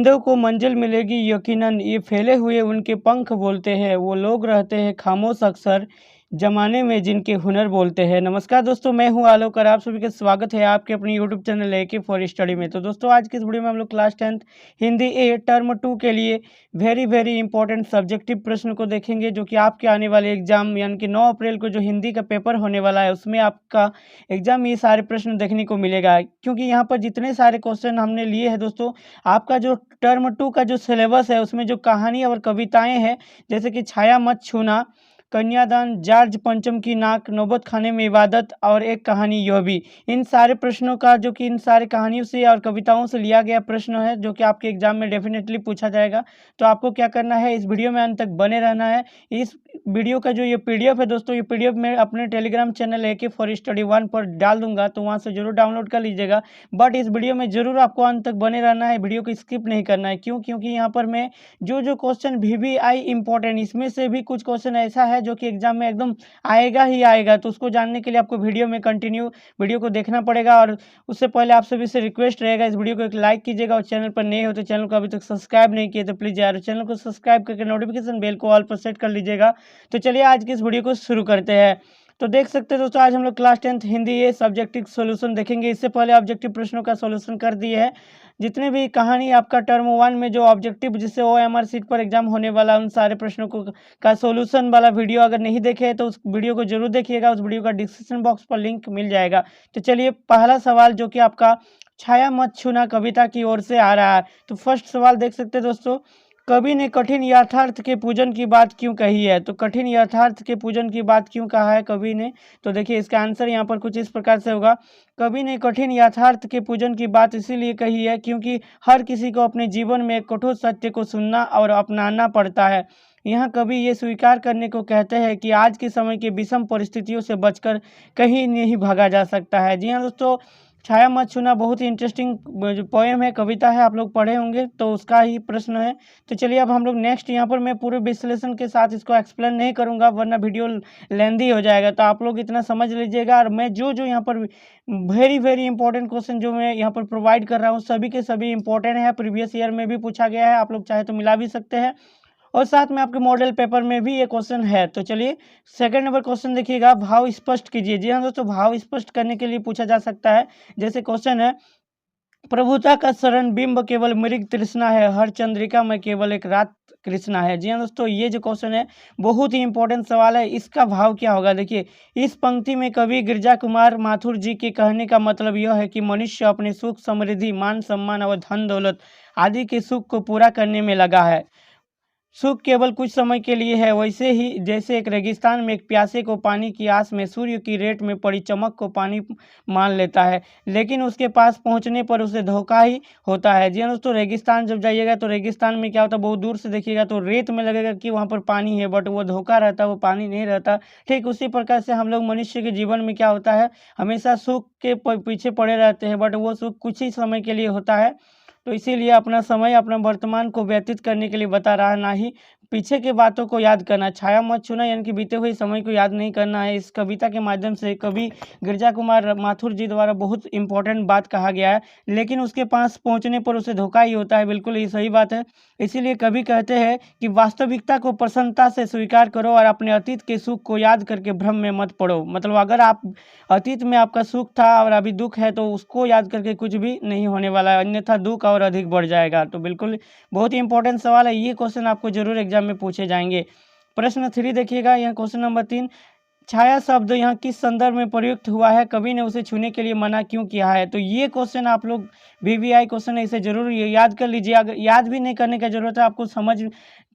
परिंदों को मंजिल मिलेगी यकीनन, ये फैले हुए उनके पंख बोलते हैं, वो लोग रहते हैं खामोश अक्सर, जमाने में जिनके हुनर बोलते हैं। नमस्कार दोस्तों, मैं हूं आलोक और आप सभी का स्वागत है आपके अपने यूट्यूब चैनल ए के फॉर स्टडी में। तो दोस्तों, आज की इस वीडियो में हम लोग class 10th Hindi a term 2 के लिए वेरी इंपॉर्टेंट सब्जेक्टिव प्रश्न को देखेंगे, जो कि आपके आने वाले एग्जाम यानी कि 9 अप्रैल को जो हिंदी का पेपर होने वाला है उसमें आपका एग्जाम ये सारे प्रश्न देखने को मिलेगा। क्योंकि यहाँ पर जितने सारे क्वेश्चन हमने लिए हैं दोस्तों, आपका जो टर्म 2 का जो सिलेबस है उसमें जो कहानी और कविताएं हैं, जैसे कि छाया मत छूना, कन्यादान, जॉर्ज पंचम की नाक, नौबत खाने में इबादत और एक कहानी यह भी, इन सारे प्रश्नों का जो कि इन सारी कहानियों से और कविताओं से लिया गया प्रश्न है, जो कि आपके एग्जाम में डेफिनेटली पूछा जाएगा। तो आपको क्या करना है, इस वीडियो में अंत तक बने रहना है। इस वीडियो का जो ये पीडीएफ है दोस्तों, ये पीडीएफ मैं अपने टेलीग्राम चैनल ए के फॉर स्टडी 1 पर डाल दूंगा, तो वहाँ से जरूर डाउनलोड कर लीजिएगा। बट इस वीडियो में जरूर आपको अंत तक बने रहना है, वीडियो को स्किप नहीं करना है। क्यों? क्योंकि यहाँ पर मैं जो क्वेश्चन VVI इंपॉर्टेंट, इसमें से भी कुछ क्वेश्चन ऐसा है जो कि एग्जाम में एकदम आएगा ही आएगा। तो उसको जानने के लिए आपको वीडियो में कंटिन्यू वीडियो को देखना पड़ेगा। और उससे पहले आप सभी से रिक्वेस्ट रहेगा, इस वीडियो को एक लाइक कीजिएगा और चैनल पर नए हो तो चैनल को अभी तक सब्सक्राइब नहीं किए तो प्लीज़ यार चैनल को सब्सक्राइब करके नोटिफिकेशन बेल को ऑल पर सेट कर लीजिएगा। तो चलिए आज की इस वीडियो को शुरू करते हैं। तो देख सकते हैं दोस्तों, आज हम लोग क्लास 10th हिंदी ये सब्जेक्टिव सॉल्यूशन देखेंगे। इससे पहले ऑब्जेक्टिव प्रश्नों का सॉल्यूशन कर दिए है। जितने भी कहानी आपका टर्म 1 में जो ऑब्जेक्टिव जिससे OMR सीट पर एग्जाम होने वाला, उन सारे प्रश्नों को का सॉल्यूशन वाला वीडियो अगर नहीं देखे हैं तो उस वीडियो को जरूर देखिएगा। उस वीडियो का डिस्क्रिप्शन बॉक्स पर लिंक मिल जाएगा। तो चलिए पहला सवाल जो कि आपका छाया मत छूना कविता की ओर से आ रहा है। तो फर्स्ट सवाल देख सकते हैं दोस्तों, कवि ने कठिन यथार्थ के पूजन की बात क्यों कही है? तो कठिन यथार्थ के पूजन की बात क्यों कहा है कवि ने? तो देखिए इसका आंसर यहाँ पर कुछ इस प्रकार से होगा। कवि ने कठिन यथार्थ के पूजन की बात इसीलिए कही है क्योंकि हर किसी को अपने जीवन में एक कठोर सत्य को सुनना और अपनाना पड़ता है। यहाँ कवि ये स्वीकार करने को कहते हैं कि आज के समय के विषम परिस्थितियों से बचकर कहीं नहीं भागा जा सकता है। जी हाँ दोस्तों, छाया मत छूना बहुत ही इंटरेस्टिंग जो पोएम है, कविता है, आप लोग पढ़े होंगे, तो उसका ही प्रश्न है। तो चलिए अब हम लोग नेक्स्ट, यहाँ पर मैं पूरे विश्लेषण के साथ इसको एक्सप्लेन नहीं करूंगा वरना वीडियो लेंदी हो जाएगा। तो आप लोग इतना समझ लीजिएगा। और मैं जो यहाँ पर वेरी इंपॉर्टेंट क्वेश्चन जो मैं यहाँ पर प्रोवाइड कर रहा हूँ सभी के सभी इंपॉर्टेंट है, प्रीवियस ईयर में भी पूछा गया है, आप लोग चाहे तो मिला भी सकते हैं। और साथ में आपके मॉडल पेपर में भी ये क्वेश्चन है। तो चलिए सेकंड नंबर क्वेश्चन देखिएगा, भाव स्पष्ट कीजिए। जी हाँ दोस्तों, भाव स्पष्ट करने के लिए पूछा जा सकता है। जैसे क्वेश्चन है, प्रभुता का शरण बिंब केवल मृग तृष्णा है, हर चंद्रिका में केवल एक रात कृष्णा है। जी हाँ दोस्तों, ये जो क्वेश्चन है बहुत ही इंपॉर्टेंट सवाल है। इसका भाव क्या होगा? देखिए इस पंक्ति में कवि गिरजा कुमार माथुर जी के कहने का मतलब यह है कि मनुष्य अपने सुख, समृद्धि, मान सम्मान और धन दौलत आदि के सुख को पूरा करने में लगा है। सुख केवल कुछ समय के लिए है। वैसे ही जैसे एक रेगिस्तान में एक प्यासे को पानी की आस में सूर्य की रेत में पड़ी चमक को पानी मान लेता है, लेकिन उसके पास पहुंचने पर उसे धोखा ही होता है। जी हाँ दोस्तों, रेगिस्तान जब जाइएगा तो रेगिस्तान में क्या होता है, बहुत दूर से देखिएगा तो रेत में लगेगा कि वहाँ पर पानी है, बट वो धोखा रहता है, वो पानी नहीं रहता। ठीक उसी प्रकार से हम लोग मनुष्य के जीवन में क्या होता है, हमेशा सुख के पीछे पड़े रहते हैं, बट वो सुख कुछ ही समय के लिए होता है। तो इसीलिए अपना समय अपना वर्तमान को व्यतीत करने के लिए बता रहा है, ना ही पीछे की बातों को याद करना। छाया मत छूना यानी कि बीते हुए समय को याद नहीं करना है। इस कविता के माध्यम से कवि गिरजा कुमार माथुर जी द्वारा बहुत इंपॉर्टेंट बात कहा गया है, लेकिन उसके पास पहुंचने पर उसे धोखा ही होता है। बिल्कुल ये सही बात है। इसीलिए कवि कहते हैं कि वास्तविकता को प्रसन्नता से स्वीकार करो और अपने अतीत के सुख को याद करके भ्रम में मत पड़ो। मतलब अगर आप अतीत में आपका सुख था और अभी दुख है तो उसको याद करके कुछ भी नहीं होने वाला है, अन्यथा दुख और अधिक बढ़ जाएगा। तो बिल्कुल बहुत ही इंपॉर्टेंट सवाल है, ये क्वेश्चन आपको जरूर एग्जाम में पूछे जाएंगे। प्रश्न 3 देखिएगा, यहाँ क्वेश्चन नंबर 3, छाया शब्द यहाँ किस संदर्भ में प्रयुक्त हुआ है, कवि ने उसे छूने के लिए मना क्यों किया है? तो ये क्वेश्चन आप लोग VVI क्वेश्चन है, इसे जरूर याद कर लीजिए। अगर याद भी नहीं करने की जरूरत है, आपको समझ,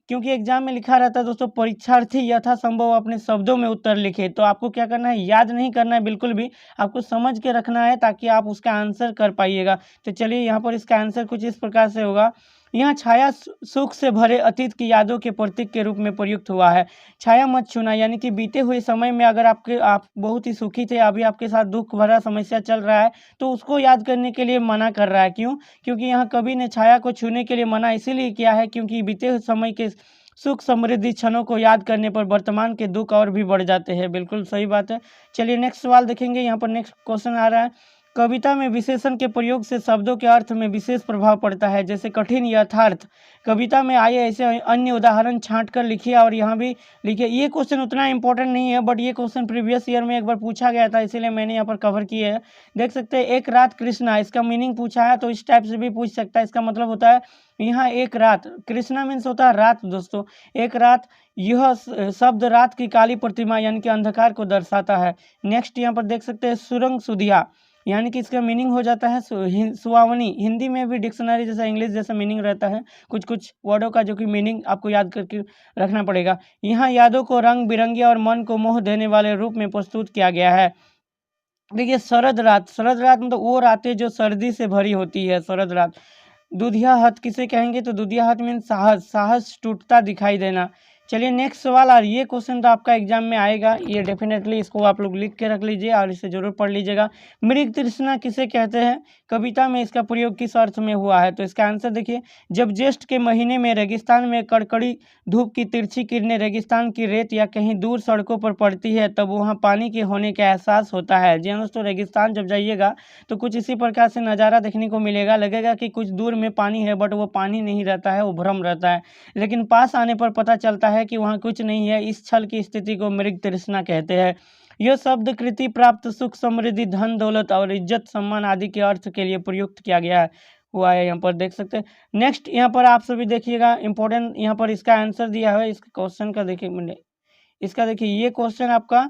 क्योंकि एग्जाम में लिखा रहता है दोस्तों, परीक्षार्थी यथासंभव अपने शब्दों में उत्तर लिखे। तो आपको क्या करना है, याद नहीं करना है बिल्कुल भी, आपको समझ के रखना है ताकि आप उसका आंसर कर पाइएगा। तो चलिए यहाँ पर इसका आंसर कुछ इस प्रकार से होगा, यहाँ छाया सुख से भरे अतीत की यादों के प्रतीक के रूप में प्रयुक्त हुआ है। छाया मत छूना यानी कि बीते हुए समय में अगर आप बहुत ही सुखी थे, अभी आपके साथ दुख भरा समस्या चल रहा है, तो उसको याद करने के लिए मना कर रहा है। क्यों? क्योंकि यहाँ कवि ने छाया को छूने के लिए मना इसीलिए किया है क्योंकि बीते हुए समय के सुख समृद्धि क्षणों को याद करने पर वर्तमान के दुख और भी बढ़ जाते हैं। बिल्कुल सही बात है। चलिए नेक्स्ट सवाल देखेंगे। यहाँ पर नेक्स्ट क्वेश्चन आ रहा है, कविता में विशेषण के प्रयोग से शब्दों के अर्थ में विशेष प्रभाव पड़ता है, जैसे कठिन यथार्थ। कविता में आए ऐसे अन्य उदाहरण छांट कर लिखिए और यहाँ भी लिखिए। ये क्वेश्चन उतना इंपॉर्टेंट नहीं है, बट ये क्वेश्चन प्रीवियस ईयर में एक बार पूछा गया था, इसीलिए मैंने यहाँ पर कवर किया है। देख सकते हैं, एक रात कृष्णा, इसका मीनिंग पूछा है तो इस टाइप से भी पूछ सकता है। इसका मतलब होता है यहाँ एक रात, कृष्णा मीन्स होता है रात दोस्तों, एक रात। यह शब्द रात की काली प्रतिमा यानी कि अंधकार को दर्शाता है। नेक्स्ट यहाँ पर देख सकते हैं सुरंग सुधिया, यानी कि इसका मीनिंग हो जाता है सुहावनी। हिंदी में भी डिक्शनरी जैसा इंग्लिश जैसा मीनिंग रहता है कुछ कुछ वर्डों का, जो कि मीनिंग आपको याद करके रखना पड़ेगा। यहाँ यादों को रंग बिरंगे और मन को मोह देने वाले रूप में प्रस्तुत किया गया है। देखिए शरद रात, शरद रात मतलब वो रातें जो सर्दी से भरी होती है, शरद रात। दुधिया हथ किसे कहेंगे, तो दुधिया हथ मीन साहस, साहस टूटता दिखाई देना। चलिए नेक्स्ट सवाल, और ये क्वेश्चन तो आपका एग्जाम में आएगा, ये डेफिनेटली इसको आप लोग लिख के रख लीजिए और इसे जरूर पढ़ लीजिएगा। मृग तृष्णा किसे कहते हैं, कविता में इसका प्रयोग किस अर्थ में हुआ है, तो इसका आंसर देखिए, जब ज्येष्ठ के महीने में रेगिस्तान में कड़कड़ी धूप की तिरछी किरणें रेगिस्तान की रेत या कहीं दूर सड़कों पर पड़ती है, तब वहाँ पानी के होने का एहसास होता है। जी दोस्तों, रेगिस्तान जब जाइएगा तो कुछ इसी प्रकार से नज़ारा देखने को मिलेगा, लगेगा कि कुछ दूर में पानी है, बट वो पानी नहीं रहता है, वो भ्रम रहता है। लेकिन पास आने पर पता चलता है कि वहाँ कुछ नहीं है। इस छल की स्थिति को मृग तृष्णा कहते हैं। यह शब्द कृति प्राप्त सुख समृद्धि धन दौलत और इज्जत सम्मान आदि के अर्थ के लिए प्रयुक्त किया गया हुआ है, यहाँ पर देख सकते हैं। नेक्स्ट यहाँ पर आप सभी देखिएगा, इंपॉर्टेंट यहाँ पर इसका आंसर दिया है, इस क्वेश्चन का देखिए, इसका देखिए ये क्वेश्चन आपका,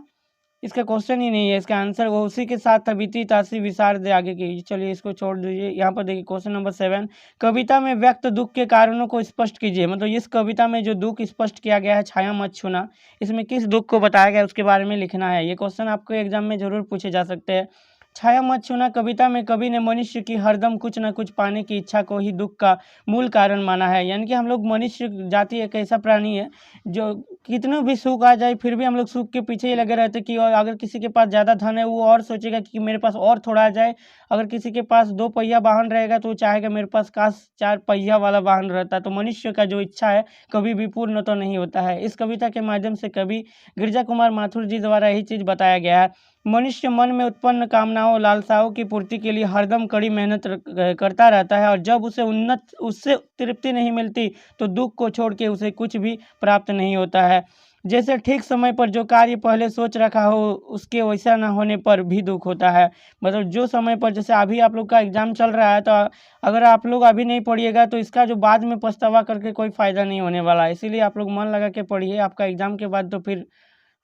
इसका क्वेश्चन ही नहीं है, इसका आंसर वो उसी के साथ बीती तासी विसार दे आगे की। चलिए इसको छोड़ दीजिए। यहाँ पर देखिए क्वेश्चन नंबर 7, कविता में व्यक्त दुख के कारणों को स्पष्ट कीजिए। मतलब इस कविता में जो दुख स्पष्ट किया गया है, छाया मत छूना, इसमें किस दुख को बताया गया है उसके बारे में लिखना है। ये क्वेश्चन आपको एग्जाम में जरूर पूछे जा सकते हैं। छाया मत छूना कविता में कवि ने मनुष्य की हरदम कुछ न कुछ पाने की इच्छा को ही दुख का मूल कारण माना है। यानी कि हम लोग मनुष्य जाति एक ऐसा प्राणी है जो कितना भी सुख आ जाए फिर भी हम लोग सुख के पीछे ही लगे रहते कि, और अगर किसी के पास ज़्यादा धन है वो और सोचेगा कि मेरे पास और थोड़ा आ जाए। अगर किसी के पास 2 पहिया वाहन रहेगा तो वो चाहेगा मेरे पास काश 4 पहिया वाला वाहन रहता। तो मनुष्य का जो इच्छा है कभी भी पूर्ण तो नहीं होता है। इस कविता के माध्यम से कवि गिरिजा कुमार माथुर जी द्वारा यही चीज़ बताया गया है। मनुष्य मन में उत्पन्न कामनाओं लालसाओं की पूर्ति के लिए हरदम कड़ी मेहनत करता रहता है, और जब उससे तृप्ति नहीं मिलती तो दुख को छोड़ के उसे कुछ भी प्राप्त नहीं होता है। जैसे ठीक समय पर जो कार्य पहले सोच रखा हो उसके वैसा ना होने पर भी दुख होता है। मतलब जो समय पर, जैसे अभी आप लोग का एग्जाम चल रहा है, तो अगर आप लोग अभी नहीं पढ़िएगा तो इसका जो बाद में पछतावा करके कोई फ़ायदा नहीं होने वाला है। इसीलिए आप लोग मन लगा के पढ़िए, आपका एग्जाम के बाद तो फिर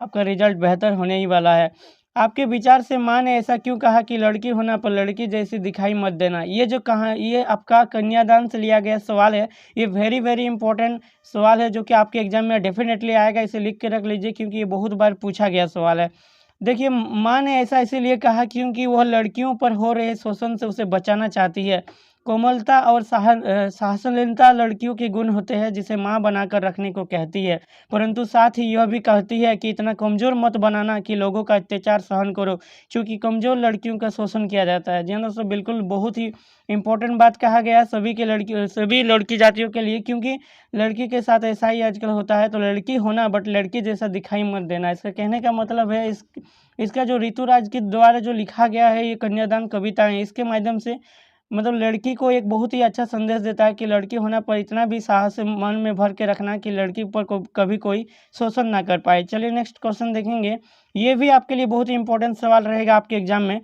आपका रिजल्ट बेहतर होने ही वाला है। आपके विचार से माँ ने ऐसा क्यों कहा कि लड़की होना पर लड़की जैसी दिखाई मत देना। ये जो कहा, ये आपका कन्यादान से लिया गया सवाल है। ये वेरी वेरी इंपॉर्टेंट सवाल है जो कि आपके एग्जाम में डेफिनेटली आएगा। इसे लिख के रख लीजिए क्योंकि ये बहुत बार पूछा गया सवाल है। देखिए, माँ ने ऐसा इसीलिए कहा क्योंकि वह लड़कियों पर हो रहे शोषण से उसे बचाना चाहती है। कोमलता और सहनशीलता लड़कियों के गुण होते हैं जिसे माँ बनाकर रखने को कहती है, परंतु साथ ही यह भी कहती है कि इतना कमज़ोर मत बनाना कि लोगों का अत्याचार सहन करो, क्योंकि कमज़ोर लड़कियों का शोषण किया जाता है। जी हाँ दोस्तों, बिल्कुल बहुत ही इंपॉर्टेंट बात कहा गया है सभी लड़की जातियों के लिए, क्योंकि लड़की के साथ ऐसा ही आजकल होता है। तो लड़की होना बट लड़की जैसा दिखाई मत देना, इसका कहने का मतलब है इसका जो ऋतुराज के द्वारा जो लिखा गया है ये कन्यादान कविता है, इसके माध्यम से मतलब लड़की को एक बहुत ही अच्छा संदेश देता है कि लड़की होना पर इतना भी साहस मन में भर के रखना कि लड़की पर कभी कोई शोषण ना कर पाए। चलिए नेक्स्ट क्वेश्चन देखेंगे। ये भी आपके लिए बहुत ही इंपॉर्टेंट सवाल रहेगा आपके एग्जाम में।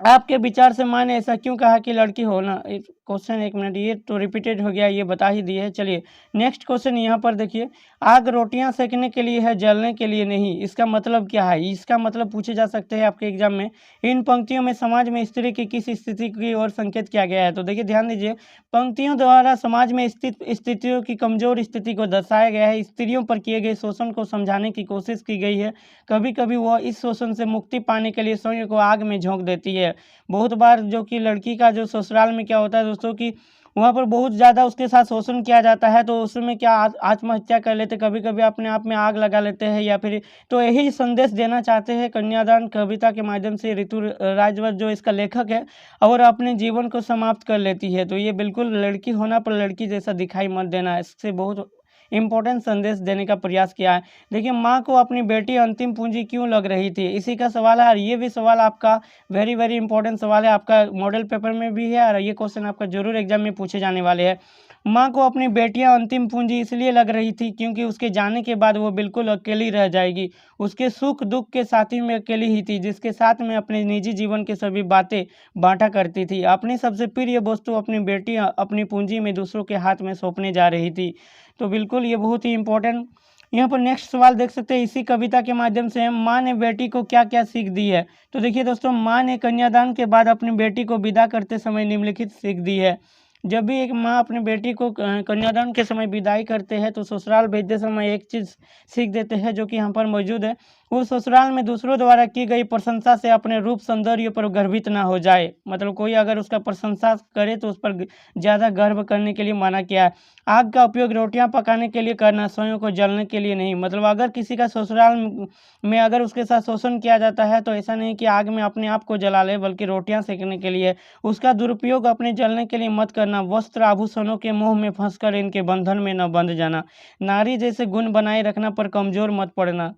आपके विचार से माँ ने ऐसा क्यों कहा कि लड़की होना, क्वेश्चन एक मिनट, ये तो रिपीटेड हो गया, ये बता ही दिए है। चलिए नेक्स्ट क्वेश्चन यहाँ पर देखिए, आग रोटियां सेकने के लिए है, जलने के लिए नहीं, इसका मतलब क्या है। इसका मतलब पूछे जा सकते हैं आपके एग्जाम में। इन पंक्तियों में समाज में स्त्री की किस स्थिति की ओर संकेत किया गया है। तो देखिए ध्यान दीजिए, पंक्तियों द्वारा समाज में स्थित स्थितियों की कमजोर स्थिति को दर्शाया गया है। स्त्रियों पर किए गए शोषण को समझाने की कोशिश की गई है। कभी कभी वह इस शोषण से मुक्ति पाने के लिए स्वयं को आग में झोंक देती है। बहुत बार जो कि लड़की का जो ससुराल में क्या होता है दोस्तों कि वहाँ पर बहुत ज़्यादा उसके साथ शोषण किया जाता है, तो उसमें क्या आत्महत्या कर लेते, कभी कभी अपने आप में आग लगा लेते हैं, या फिर तो यही संदेश देना चाहते हैं कन्यादान कविता के माध्यम से ऋतुराज जो इसका लेखक है, और अपने जीवन को समाप्त कर लेती है। तो ये बिल्कुल लड़की होना पर लड़की जैसा दिखाई मत देना, इससे बहुत इम्पोर्टेंट संदेश देने का प्रयास किया है। देखिए, माँ को अपनी बेटी अंतिम पूंजी क्यों लग रही थी, इसी का सवाल है। और ये भी सवाल आपका वेरी वेरी इंपॉर्टेंट सवाल है, आपका मॉडल पेपर में भी है और ये क्वेश्चन आपका जरूर एग्जाम में पूछे जाने वाले हैं। माँ को अपनी बेटियां अंतिम पूंजी इसलिए लग रही थी क्योंकि उसके जाने के बाद वो बिल्कुल अकेली रह जाएगी। उसके सुख दुख के साथी में अकेली ही थी, जिसके साथ में अपने निजी जीवन की सभी बातें बांटा करती थी। अपनी सबसे प्रिय वस्तु अपनी बेटियां अपनी पूंजी में दूसरों के हाथ में सौंपने जा रही थी। तो बिल्कुल ये बहुत ही इंपॉर्टेंट। यहाँ पर नेक्स्ट सवाल देख सकते हैं, इसी कविता के माध्यम से माँ ने बेटी को क्या क्या सीख दी है। तो देखिए दोस्तों, माँ ने कन्यादान के बाद अपनी बेटी को विदा करते समय निम्नलिखित सीख दी है। जब भी एक माँ अपनी बेटी को कन्यादान के समय विदाई करते हैं तो ससुराल भेजते समय एक चीज़ सीख देते हैं जो कि यहाँ पर मौजूद है। वो ससुराल में दूसरों द्वारा की गई प्रशंसा से अपने रूप सौंदर्य पर गर्वित ना हो जाए। मतलब कोई अगर उसका प्रशंसा करे तो उस पर ज़्यादा गर्व करने के लिए मना किया है। आग का उपयोग रोटियां पकाने के लिए करना, स्वयं को जलने के लिए नहीं। मतलब अगर किसी का ससुराल में अगर उसके साथ शोषण किया जाता है तो ऐसा नहीं कि आग में अपने आप को जला ले, बल्कि रोटियां सेकने के लिए। उसका दुरुपयोग अपने जलने के लिए मत करना। वस्त्र आभूषणों के मोह में फंसकर इनके बंधन में न बंध जाना। नारी जैसे गुण बनाए रखना पर कमजोर मत पड़ना।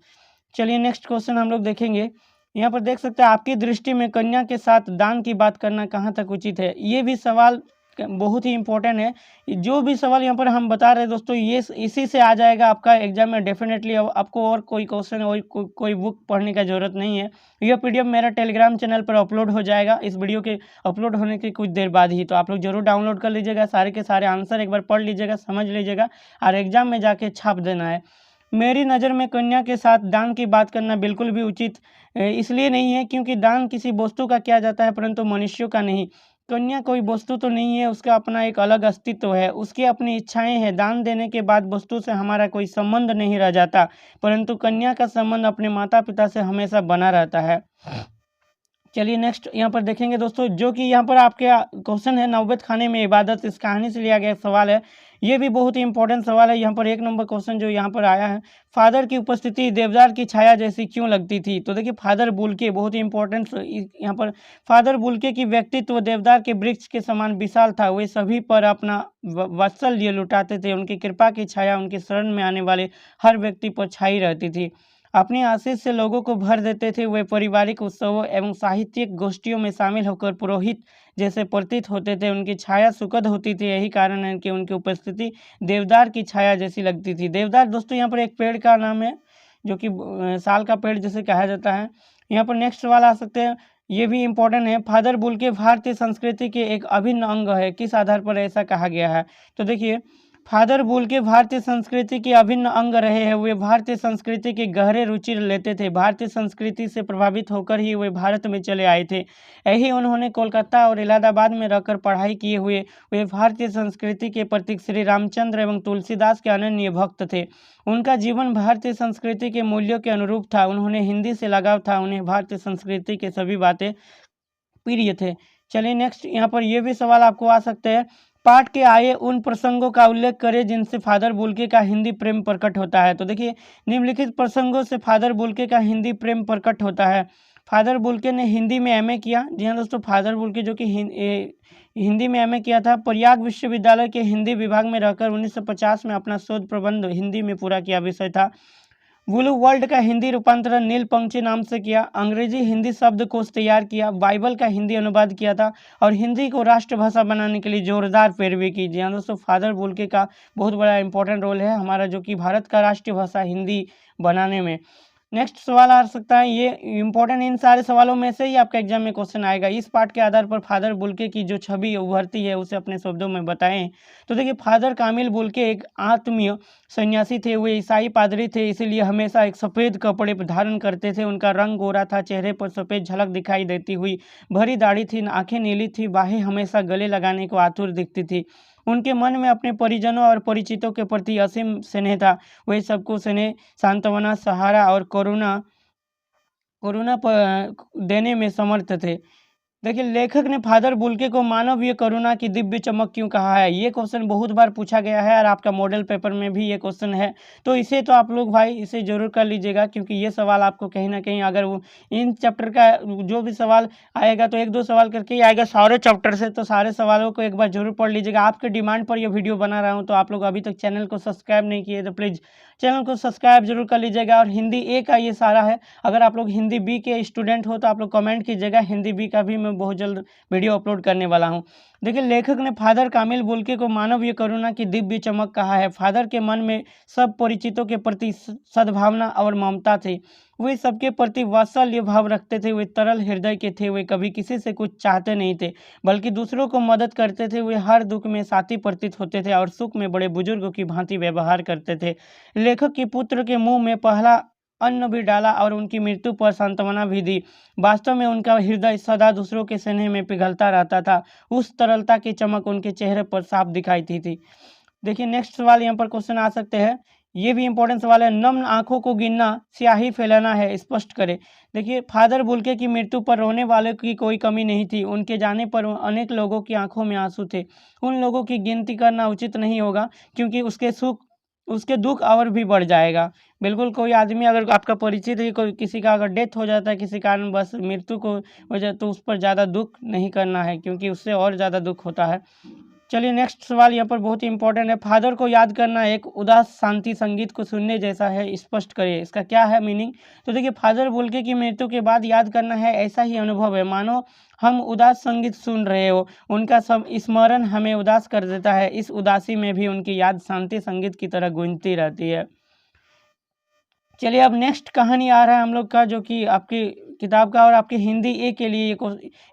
चलिए नेक्स्ट क्वेश्चन हम लोग देखेंगे। यहाँ पर देख सकते हैं, आपकी दृष्टि में कन्या के साथ दान की बात करना कहाँ तक उचित है। ये भी सवाल बहुत ही इंपॉर्टेंट है। जो भी सवाल यहाँ पर हम बता रहे हैं दोस्तों, ये इसी से आ जाएगा आपका एग्जाम में डेफिनेटली। आपको और कोई क्वेश्चन और कोई बुक पढ़ने का जरूरत नहीं है। यह पीडीएफ मेरा टेलीग्राम चैनल पर अपलोड हो जाएगा इस वीडियो के अपलोड होने के कुछ देर बाद ही। तो आप लोग जरूर डाउनलोड कर लीजिएगा, सारे के सारे आंसर एक बार पढ़ लीजिएगा, समझ लीजिएगा और एग्जाम में जाके छाप देना है। मेरी नज़र में कन्या के साथ दान की बात करना बिल्कुल भी उचित इसलिए नहीं है क्योंकि दान किसी वस्तु का किया जाता है परंतु मनुष्यों का नहीं। कन्या कोई वस्तु तो नहीं है, उसका अपना एक अलग अस्तित्व है, उसकी अपनी इच्छाएं हैं। दान देने के बाद वस्तु से हमारा कोई संबंध नहीं रह जाता, परंतु कन्या का संबंध अपने माता पिता से हमेशा बना रहता है। चलिए नेक्स्ट यहाँ पर देखेंगे दोस्तों, जो कि यहाँ पर आपके क्वेश्चन है, नौबत खाने में इबादत, इस कहानी से लिया गया सवाल है। ये भी बहुत ही इंपॉर्टेंट सवाल है। यहाँ पर एक नंबर क्वेश्चन जो यहाँ पर आया है, फादर की उपस्थिति देवदार की छाया जैसी क्यों लगती थी। तो देखिए, फादर बुल्के बहुत ही इंपॉर्टेंट यहाँ पर, फादर बुल्के की व्यक्तित्व देवदार के वृक्ष के समान विशाल था। वे सभी पर अपना वात्सल्य लुटाते थे। उनकी कृपा की छाया उनके शरण में आने वाले हर व्यक्ति पर छाई रहती थी। अपनी आशीष से लोगों को भर देते थे। वे पारिवारिक उत्सवों एवं साहित्यिक गोष्ठियों में शामिल होकर पुरोहित जैसे प्रतीत होते थे। उनकी छाया सुखद होती थी, यही कारण है कि उनकी उपस्थिति देवदार की छाया जैसी लगती थी। देवदार दोस्तों यहाँ पर एक पेड़ का नाम है जो कि साल का पेड़ जैसे कहा जाता है। यहाँ पर नेक्स्ट सवाल आ सकते हैं, ये भी इम्पोर्टेंट है। फादर बुल्के भारतीय संस्कृति के एक अभिन्न अंग है, किस आधार पर ऐसा कहा गया है। तो देखिए, फादर बुल्के भारतीय संस्कृति के अभिन्न अंग रहे हैं। वे भारतीय संस्कृति की गहरे रुचि लेते थे। भारतीय संस्कृति से प्रभावित होकर ही वे भारत में चले आए थे। यही उन्होंने कोलकाता और इलाहाबाद में रहकर पढ़ाई किए हुए वे भारतीय संस्कृति के प्रतीक श्री रामचंद्र एवं तुलसीदास के अनन्य भक्त थे। उनका जीवन भारतीय संस्कृति के मूल्यों के अनुरूप था। उन्होंने हिंदी से लगाव था, उन्हें भारतीय संस्कृति के सभी बातें प्रिय थे। चलिए नेक्स्ट यहाँ पर ये भी सवाल आपको आ सकते हैं, पाठ के आए उन प्रसंगों का उल्लेख करें जिनसे फादर बुल्के का हिंदी प्रेम प्रकट होता है। तो देखिए, निम्नलिखित प्रसंगों से फादर बुल्के का हिंदी प्रेम प्रकट होता है। फादर बुल्के ने हिंदी में एमए किया। जी हाँ दोस्तों, फादर बुल्के जो कि हिंदी में एमए किया था। प्रयाग विश्वविद्यालय के हिंदी विभाग में रहकर 1950 में अपना शोध प्रबंध हिंदी में पूरा किया। विषय था ब्लू वर्ल्ड का हिंदी रूपांतरण नीलपंखी नाम से किया। अंग्रेजी हिंदी शब्दकोश तैयार किया। बाइबल का हिंदी अनुवाद किया था और हिंदी को राष्ट्रभाषा बनाने के लिए जोरदार पैरवी की। जी हाँ दोस्तों, फादर बुल्के का बहुत बड़ा इंपॉर्टेंट रोल है हमारा, जो कि भारत का राष्ट्रीय भाषा हिंदी बनाने में। नेक्स्ट सवाल आ सकता है, ये इंपॉर्टेंट, इन सारे सवालों में से ही आपका एग्जाम में क्वेश्चन आएगा। इस पाठ के आधार पर फादर बुल्के की जो छवि उभरती है उसे अपने शब्दों में बताएं। तो देखिए, फादर कामिल बुल्के एक आत्मीय सन्यासी थे। वे ईसाई पादरी थे, इसीलिए हमेशा एक सफ़ेद कपड़े धारण करते थे। उनका रंग गोरा था, चेहरे पर सफ़ेद झलक दिखाई देती हुई भरी दाढ़ी थी, आंखें नीली थी, बाहें हमेशा गले लगाने को आतुर दिखती थी। उनके मन में अपने परिजनों और परिचितों के प्रति असीम स्नेह था। वे सबको स्नेह, सांत्वना, सहारा और करुणा देने में समर्थ थे। देखिए, लेखक ने फादर बुल्के को मानवीय करुणा की दिव्य चमक क्यों कहा है? ये क्वेश्चन बहुत बार पूछा गया है और आपका मॉडल पेपर में भी ये क्वेश्चन है। तो इसे तो आप लोग भाई इसे ज़रूर कर लीजिएगा, क्योंकि ये सवाल आपको कहीं न कहीं अगर वो इन चैप्टर का जो भी सवाल आएगा तो 1-2 सवाल करके ही आएगा सारे चैप्टर से, तो सारे सवालों को एक बार ज़रूर पढ़ लीजिएगा। आपके डिमांड पर ये वीडियो बना रहा हूँ, तो आप लोग अभी तक चैनल को सब्सक्राइब नहीं किए तो प्लीज़ चैनल को सब्सक्राइब जरूर कर लीजिएगा। और हिंदी ए का ये सारा है। अगर आप लोग हिंदी बी के स्टूडेंट हो तो आप लोग कमेंट कीजिएगा, हिंदी बी का भी मैं बहुत जल्द वीडियो अपलोड करने वाला हूं। देखिए, लेखक ने फादर कामिल बुल्के को मानवीय करुणा की दिव्य चमक कहा है। फादर के मन में सब परिचितों के प्रति सद्भावना और ममता थी। वे सबके प्रति वात्सल्य भाव रखते थे। वे तरल हृदय के थे। वे कभी किसी से कुछ चाहते नहीं थे, बल्कि दूसरों को मदद करते थे। वे हर दुख में साथी प्रतीत होते थे और सुख में बड़े बुजुर्गों की भांति व्यवहार करते थे। लेखक के पुत्र के मुंह में पहला अन्न भी डाला और उनकी मृत्यु पर सांत्वना भी दी। वास्तव में उनका हृदय सदा दूसरों के स्नेह में पिघलता रहता था। उस तरलता की चमक उनके चेहरे पर साफ दिखाई दी थी। देखिए, नेक्स्ट सवाल यहाँ पर क्वेश्चन आ सकते हैं। ये भी इंपॉर्टेंट सवाल है। नम्न आंखों को गिनना स्याही फैलाना है, स्पष्ट करें। देखिए, फादर बुल्के की मृत्यु पर रोने वालों की कोई कमी नहीं थी। उनके जाने पर अनेक लोगों की आंखों में आंसू थे। उन लोगों की गिनती करना उचित नहीं होगा, क्योंकि उसके दुख और भी बढ़ जाएगा। बिल्कुल, कोई आदमी अगर आपका परिचित है, कोई किसी का अगर डेथ हो जाता है किसी कारण बस मृत्यु को वजह, तो उस पर ज़्यादा दुख नहीं करना है, क्योंकि उससे और ज़्यादा दुख होता है। चलिए, नेक्स्ट सवाल यहाँ पर बहुत ही इंपॉर्टेंट है। फादर को याद करना एक उदास शांति संगीत को सुनने जैसा है, स्पष्ट करिए। इसका क्या है मीनिंग? तो देखिए, फादर बुल्के की मृत्यु के बाद याद करना है ऐसा ही अनुभव है मानो हम उदास संगीत सुन रहे हो। उनका सब स्मरण हमें उदास कर देता है। इस उदासी में भी उनकी याद शांति संगीत की तरह गूंजती रहती है। चलिए, अब नेक्स्ट कहानी आ रहा है हम लोग का, जो कि आपकी किताब का और आपकी हिंदी ए के लिए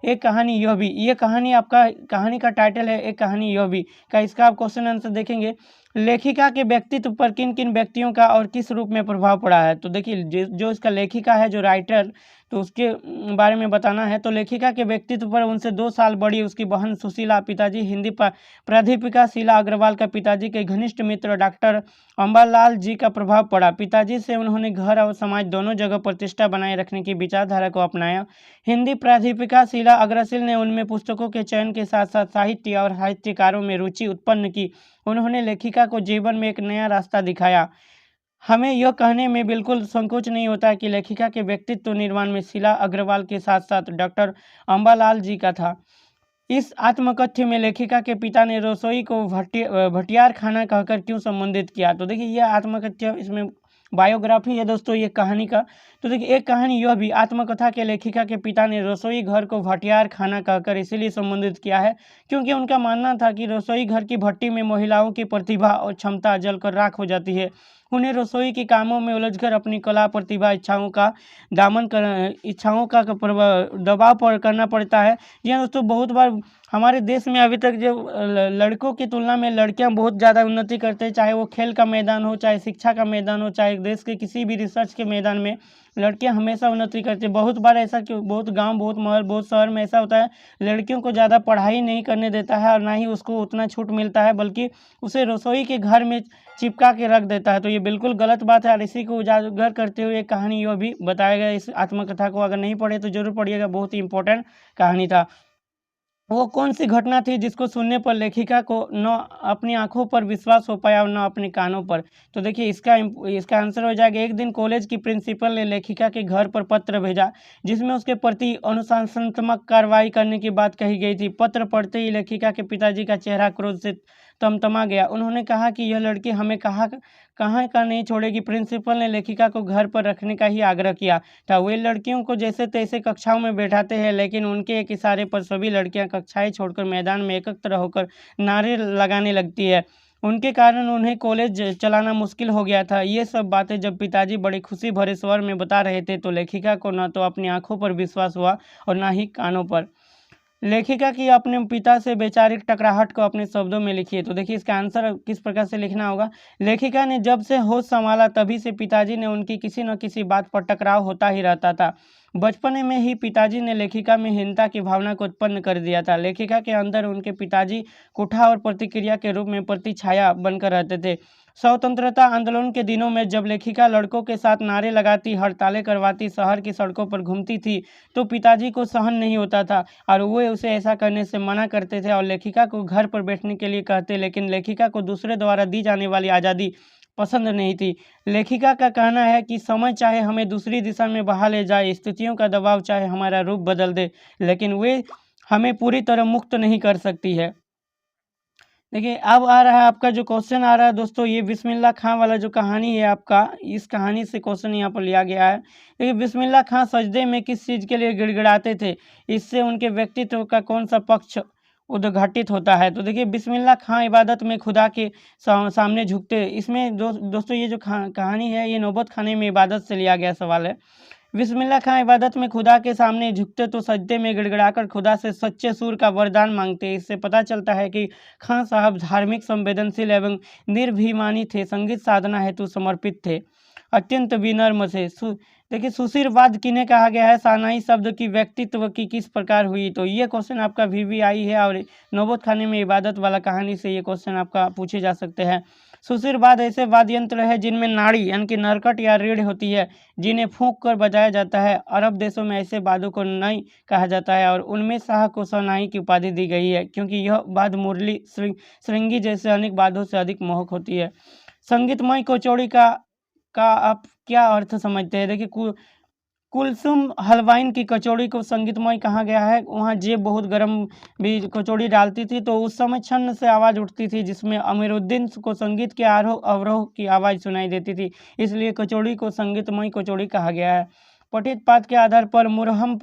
एक कहानी यह भी। ये कहानी आपका कहानी का टाइटल है एक कहानी यह भी का। इसका आप क्वेश्चन आंसर देखेंगे। लेखिका के व्यक्तित्व पर किन किन व्यक्तियों का और किस रूप में प्रभाव पड़ा है? तो देखिए, जो इसका लेखिका है, जो राइटर, तो उसके बारे में बताना है। तो लेखिका के व्यक्तित्व पर उनसे 2 साल बड़ी उसकी बहन सुशीला, पिताजी हिंदी प्राध्यापिका शीला अग्रवाल का पिताजी के घनिष्ठ मित्र डॉक्टर अंबालाल जी का प्रभाव पड़ा। पिताजी से उन्होंने घर और समाज दोनों जगह प्रतिष्ठा बनाए रखने की विचारधारा को अपनाया। हिंदी प्राध्यापिका शीला अग्रवाल ने उनमें पुस्तकों के चयन के साथ साथ साहित्य और साहित्यकारों में रुचि उत्पन्न की। उन्होंने लेखिका को जीवन में एक नया रास्ता दिखाया। हमें यह कहने में बिल्कुल संकोच नहीं होता कि लेखिका के व्यक्तित्व निर्माण में शीला अग्रवाल के साथ साथ डॉक्टर अंबालाल जी का था। इस आत्मकथ्य में लेखिका के पिता ने रसोई को भटियार खाना कहकर क्यों संबोधित किया? तो देखिए, यह आत्मकथ्य, इसमें बायोग्राफी है दोस्तों ये कहानी का। तो देखिए, एक कहानी यह भी आत्मकथा के लेखिका के पिता ने रसोई घर को भटियार खाना कहकर इसीलिए संबोधित किया है क्योंकि उनका मानना था कि रसोई घर की भट्टी में महिलाओं की प्रतिभा और क्षमता जलकर राख हो जाती है। उन्हें रसोई के कामों में उलझकर अपनी कला, प्रतिभा, इच्छाओं का दबाव पर करना पड़ता है। जी हाँ दोस्तों, बहुत बार हमारे देश में अभी तक जो लड़कों की तुलना में लड़कियां बहुत ज़्यादा उन्नति करते हैं, चाहे वो खेल का मैदान हो, चाहे शिक्षा का मैदान हो, चाहे देश के किसी भी रिसर्च के मैदान में लड़कियां हमेशा उन्नति करती हैं। बहुत बार ऐसा कि बहुत गांव, बहुत महल, बहुत शहर में ऐसा होता है, लड़कियों को ज़्यादा पढ़ाई नहीं करने देता है और ना ही उसको उतना छूट मिलता है, बल्कि उसे रसोई के घर में चिपका के रख देता है। तो ये बिल्कुल गलत बात है और इसी को उजागर करते हुए कहानी यह भी बताया गया। इस आत्मकथा को अगर नहीं पढ़े तो जरूर पढ़िएगा, बहुत ही इंपॉर्टेंट कहानी था। वो कौन सी घटना थी जिसको सुनने पर लेखिका को न अपनी आंखों पर विश्वास हो पाया और न अपने कानों पर? तो देखिए, इसका आंसर हो जाएगा। एक दिन कॉलेज की प्रिंसिपल ने लेखिका के घर पर पत्र भेजा जिसमें उसके प्रति अनुशासनात्मक कार्रवाई करने की बात कही गई थी। पत्र पढ़ते ही लेखिका के पिताजी का चेहरा क्रोध से तमतमा गया। उन्होंने कहा कि यह लड़की हमें कहाँ का नहीं छोड़ेगी। प्रिंसिपल ने लेखिका को घर पर रखने का ही आग्रह किया था। वे लड़कियों को जैसे तैसे कक्षाओं में बैठाते हैं, लेकिन उनके एक इशारे पर सभी लड़कियां कक्षाएं छोड़कर मैदान में एकत्र होकर नारे लगाने लगती है। उनके कारण उन्हें कॉलेज चलाना मुश्किल हो गया था। ये सब बातें जब पिताजी बड़ी खुशी भरे स्वर में बता रहे थे तो लेखिका को न तो अपनी आंखों पर विश्वास हुआ और न ही कानों पर। लेखिका की अपने पिता से वैचारिक टकराहट को अपने शब्दों में लिखिए। तो देखिए, इसका आंसर किस प्रकार से लिखना होगा। लेखिका ने जब से होश संभाला तभी से पिताजी ने उनकी किसी न किसी बात पर टकराव होता ही रहता था। बचपन में ही पिताजी ने लेखिका में हीनता की भावना को उत्पन्न कर दिया था। लेखिका के अंदर उनके पिताजी कुठा और प्रतिक्रिया के रूप में प्रतिछाया बनकर रहते थे। स्वतंत्रता आंदोलन के दिनों में जब लेखिका लड़कों के साथ नारे लगाती, हड़तालें करवाती, शहर की सड़कों पर घूमती थी, तो पिताजी को सहन नहीं होता था और वे उसे ऐसा करने से मना करते थे और लेखिका को घर पर बैठने के लिए कहते। लेकिन लेखिका को दूसरे द्वारा दी जाने वाली आज़ादी पसंद नहीं थी। लेखिका का कहना है कि समय चाहे हमें दूसरी दिशा में बहा ले जाए, स्थितियों का दबाव चाहे हमारा रूप बदल दे, लेकिन वे हमें पूरी तरह मुक्त नहीं कर सकती है। देखिए, अब आ रहा है आपका जो क्वेश्चन आ रहा है दोस्तों, ये बिस्मिल्लाह खां वाला जो कहानी है आपका, इस कहानी से क्वेश्चन यहाँ पर लिया गया है। देखिए, बिस्मिल्लाह खां सजदे में किस चीज़ के लिए गिड़गिड़ाते थे, इससे उनके व्यक्तित्व का कौन सा पक्ष उद्घाटित होता है। तो देखिए, बिस्मिल्लाह खां इबादत में खुदा के सामने झुकते। इसमें दोस्तों ये जो कहानी है, ये नौबत खाने में इबादत से लिया गया सवाल है। बिस्मिल्लाह खां इबादत में खुदा के सामने झुकते तो सजदे में गिड़गिड़ाकर खुदा से सच्चे सुर का वरदान मांगते। इससे पता चलता है कि खां साहब धार्मिक, संवेदनशील एवं निर्भिमानी थे, संगीत साधना हेतु समर्पित थे, अत्यंत विनम्र से। देखिए, सुशीरवाद किन्हें कहा गया है, सानाई शब्द की व्यक्तित्व की किस प्रकार हुई। तो ये क्वेश्चन आपका VVI है और नौबत खाने में इबादत वाला कहानी से ये क्वेश्चन आपका पूछे जा सकते हैं। सुशीरवाद ऐसे वाद्य यंत्र है जिनमें नाड़ी यानी कि नरकट या रीढ़ होती है, जिन्हें फूंक कर बजाया जाता है। अरब देशों में ऐसे वाद्यों को नई कहा जाता है और उनमें शाह को शहनाई की उपाधि दी गई है, क्योंकि यह वाद्य मुरली, श्रृंगी जैसे अनेक वाद्यों से अधिक मोहक होती है। संगीतमय कचौड़ी का आप क्या अर्थ समझते हैं। देखिए, कुलसुम हलवाइन की कचौड़ी को संगीतमय कहा गया है। वहाँ जेब बहुत गर्म भी कचौड़ी डालती थी तो उस समय छन्न से आवाज़ उठती थी, जिसमें अमीरुद्दीन को संगीत के आरोह अवरोह की आवाज़ सुनाई देती थी, इसलिए कचौड़ी को संगीतमय कचौड़ी कहा गया है। पठित पाठ के आधार पर मरहम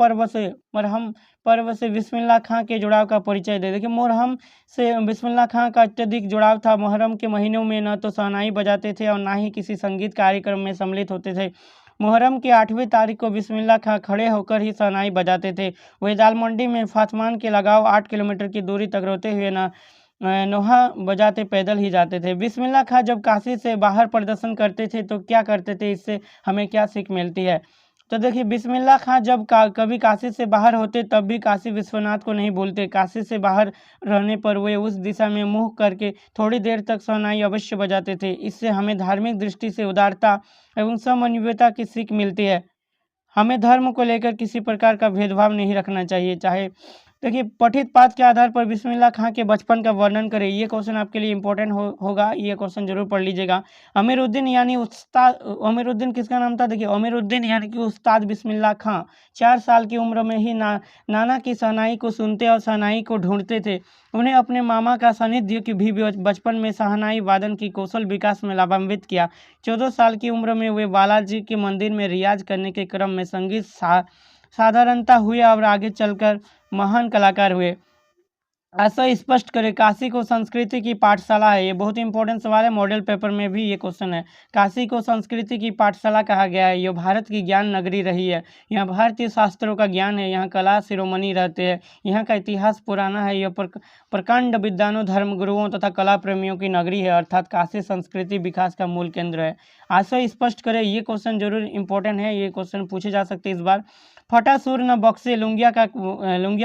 पर्व से बिस्मिल्लाह खां के जुड़ाव का परिचय दे। देखिए, मुहर्रम से बिस्मिल्लाह खां का अत्यधिक जुड़ाव था। मुहर्रम के महीनों में न तो शहनाई बजाते थे और ना ही किसी संगीत कार्यक्रम में सम्मिलित होते थे। मुहर्रम की 8वीं तारीख को बिस्मिल्लाह खां खड़े होकर ही शहनाई बजाते थे। वही दाल मंडी में फातमान के लगाव 8 किलोमीटर की दूरी तक रोते हुए नोहा बजाते पैदल ही जाते थे। बिस्मिल्लाह खां जब काशी से बाहर प्रदर्शन करते थे तो क्या करते थे, इससे हमें क्या सीख मिलती है। तो देखिए, बिस्मिल्लाह खां जब कभी काशी से बाहर होते तब भी काशी विश्वनाथ को नहीं भूलते। काशी से बाहर रहने पर वे उस दिशा में मुँह करके थोड़ी देर तक शहनाई अवश्य बजाते थे। इससे हमें धार्मिक दृष्टि से उदारता एवं समन्वयता की सीख मिलती है। हमें धर्म को लेकर किसी प्रकार का भेदभाव नहीं रखना चाहिए। चाहे देखिए, पठित पाठ के आधार पर बिस्मिल्लाह खां के बचपन का वर्णन करें। ये क्वेश्चन आपके लिए इंपॉर्टेंट होगा, ये क्वेश्चन जरूर पढ़ लीजिएगा। अमीरुद्दीन यानी उस्ताद, अमीरुद्दीन किसका नाम था। देखिए, अमीरुद्दीन यानी कि उस्ताद बिस्मिल्लाह खां 4 साल की उम्र में ही नाना की शहनाई को सुनते और शहनाई को ढूंढते थे। उन्हें अपने मामा का सानिध्य की भी बचपन में शहनाई वादन की कौशल विकास में लाभान्वित किया। 14 साल की उम्र में वे बालाजी के मंदिर में रियाज करने के क्रम में संगीत साधारणता हुए और आगे चलकर महान कलाकार हुए। ऐसा स्पष्ट करें, काशी को संस्कृति की पाठशाला है। ये बहुत इंपॉर्टेंट सवाल है, मॉडल पेपर में भी ये क्वेश्चन है। काशी को संस्कृति की पाठशाला कहा गया है। यह भारत की ज्ञान नगरी रही है। यहाँ भारतीय शास्त्रों का ज्ञान है, यहाँ कला शिरोमणि रहते हैं, यहाँ का इतिहास पुराना है। यह प्रकांड विद्वानों, धर्मगुरुओं तथा कला प्रेमियों की नगरी है, अर्थात काशी संस्कृति विकास का मूल केंद्र है। आशय स्पष्ट करें, ये क्वेश्चन जरूर इंपॉर्टेंट है, ये क्वेश्चन पूछे जा सकते हैं इस बार। फटा सुर न बक्से, लुंगिया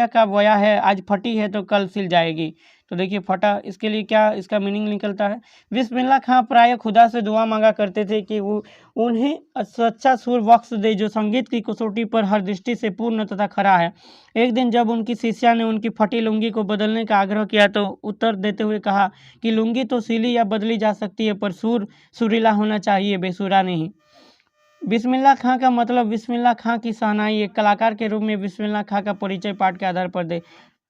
का बोया है, आज फटी है तो कल सिल जाएगी। तो देखिए, फटा, इसके लिए क्या इसका मीनिंग निकलता है। बिस्मिल्लाह खां प्राय खुदा से दुआ मांगा करते थे कि वो उन्हें सच्चा सुर बख्श दे जो संगीत की कसौटी पर हर दृष्टि से पूर्ण तथा खरा है। एक दिन जब उनकी शिष्या ने उनकी फटी लुंगी को बदलने का आग्रह किया तो उत्तर देते हुए कहा कि लुंगी तो सिली या बदली जा सकती है, पर सुर सुरीला होना चाहिए, बेसुरा नहीं। बिस्मिल्लाह खां का मतलब बिस्मिल्लाह खां की शहनाई। एक कलाकार के रूप में बिस्मिल्लाह खां का परिचय पाठ के आधार पर दे,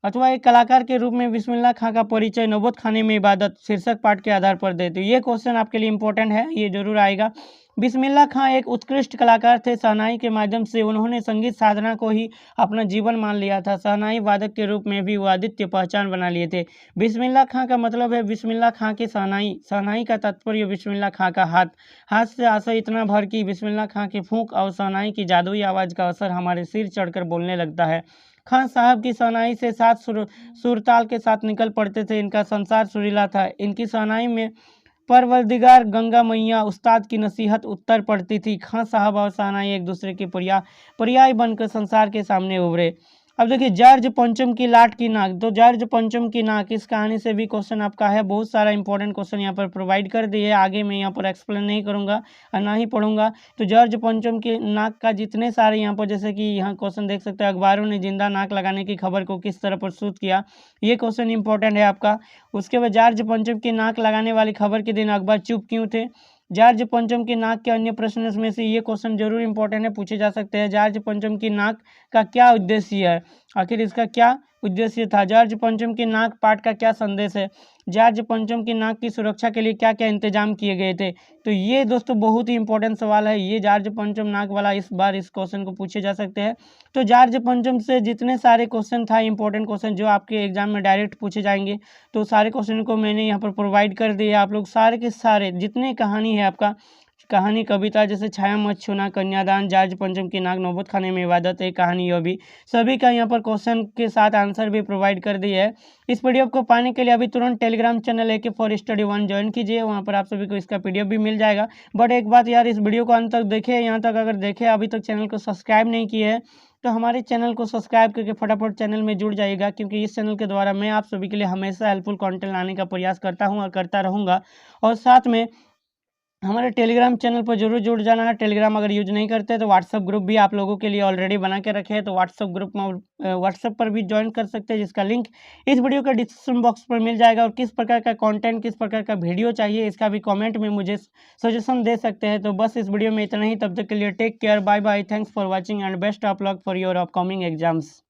अथवा एक कलाकार के रूप में बिस्मिल्लाह खां का परिचय नौबत खाने में इबादत शीर्षक पाठ के आधार पर दे। तो ये क्वेश्चन आपके लिए इंपॉर्टेंट है, ये जरूर आएगा। बिस्मिल्लाह खां एक उत्कृष्ट कलाकार थे। शहनाई के माध्यम से उन्होंने संगीत साधना को ही अपना जीवन मान लिया था। शहनाई वादक के रूप में भी वो अद्वितीय पहचान बना लिए थे। बिस्मिल्लाह खां का मतलब है बिस्मिल्लाह खां की शहनाई। शहनाई का तात्पर्य बिस्मिल्लाह खां का हाथ से आशय इतना भर कि बिस्मिल्लाह खां की फूंक और शहनाई की जादुई आवाज़ का असर हमारे सिर चढ़कर बोलने लगता है। खान साहब की शहनाई से 7 सुरताल के साथ निकल पड़ते थे। इनका संसार सुरीला था। इनकी शहनाई में परवरदिगार गंगा मैया उस्ताद की नसीहत उत्तर पड़ती थी, खां साहब और शहनाई एक दूसरे के पर्याय बनकर संसार के सामने उभरे। अब देखिए जॉर्ज पंचम की लाट की नाक, तो जॉर्ज पंचम की नाक इस कहानी से भी क्वेश्चन आपका है। बहुत सारा इंपॉर्टेंट क्वेश्चन यहाँ पर प्रोवाइड कर दिए है, आगे मैं यहाँ पर एक्सप्लेन नहीं करूँगा और ना ही पढ़ूंगा। तो जॉर्ज पंचम की नाक का जितने सारे यहाँ पर, जैसे कि यहाँ क्वेश्चन देख सकते हैं, अखबारों ने जिंदा नाक लगाने की खबर को किस तरह प्रस्तुत किया, ये क्वेश्चन इंपॉर्टेंट है आपका। उसके बाद जॉर्ज पंचम की नाक लगाने वाली खबर के दिन अखबार चुप क्यों थे। जॉर्ज पंचम की नाक के अन्य प्रश्न में से ये क्वेश्चन जरूर इंपॉर्टेंट है, पूछे जा सकते हैं। जॉर्ज पंचम की नाक का क्या उद्देश्य है, आखिर इसका क्या उद्देश्य था। जॉर्ज पंचम की नाक पाठ का क्या संदेश है। जॉर्ज पंचम की नाक की सुरक्षा के लिए क्या क्या इंतजाम किए गए थे। तो ये दोस्तों बहुत ही इंपॉर्टेंट सवाल है, ये जॉर्ज पंचम नाक वाला इस बार इस क्वेश्चन को पूछे जा सकते हैं। तो जॉर्ज पंचम से जितने सारे क्वेश्चन था, इंपॉर्टेंट क्वेश्चन जो आपके एग्जाम में डायरेक्ट पूछे जाएंगे, तो सारे क्वेश्चन को मैंने यहाँ पर प्रोवाइड कर दिए। आप लोग सारे के सारे जितने कहानी है आपका, कहानी कविता जैसे छाया मत छूना, कन्यादान, जॉर्ज पंचम की नाक, नौबत खाने में इबादत, एक कहानी यह भी, सभी का यहाँ पर क्वेश्चन के साथ आंसर भी प्रोवाइड कर दिया है। इस पीडीएफ को पाने के लिए अभी तुरंत Telegram channel AK for study 1 join कीजिए, वहाँ पर आप सभी को इसका पीडीएफ भी मिल जाएगा। बट एक बात यार, इस वीडियो को अंत तक देखे, यहाँ तक अगर देखे अभी तक चैनल को सब्सक्राइब नहीं किए है तो हमारे चैनल को सब्सक्राइब करके फटाफट चैनल में जुड़ जाइएगा, क्योंकि इस चैनल के द्वारा मैं आप सभी के लिए हमेशा हेल्पफुल कंटेंट लाने का प्रयास करता हूँ और करता रहूँगा। और साथ में हमारे टेलीग्राम चैनल पर जरूर जुड़ जाना है। टेलीग्राम अगर यूज नहीं करते तो व्हाट्सअप ग्रुप भी आप लोगों के लिए ऑलरेडी बना के रखे हैं, तो व्हाट्सअप ग्रुप में व्हाट्सअप पर भी ज्वाइन कर सकते हैं, जिसका लिंक इस वीडियो के डिस्क्रिप्शन बॉक्स पर मिल जाएगा। और किस प्रकार का कंटेंट, किस प्रकार का वीडियो चाहिए, इसका भी कमेंट में मुझे सजेशन दे सकते हैं। तो बस इस वीडियो में इतना ही, तब तक के लिए take care, bye bye, thanks for watching and best of luck for your upcoming exams.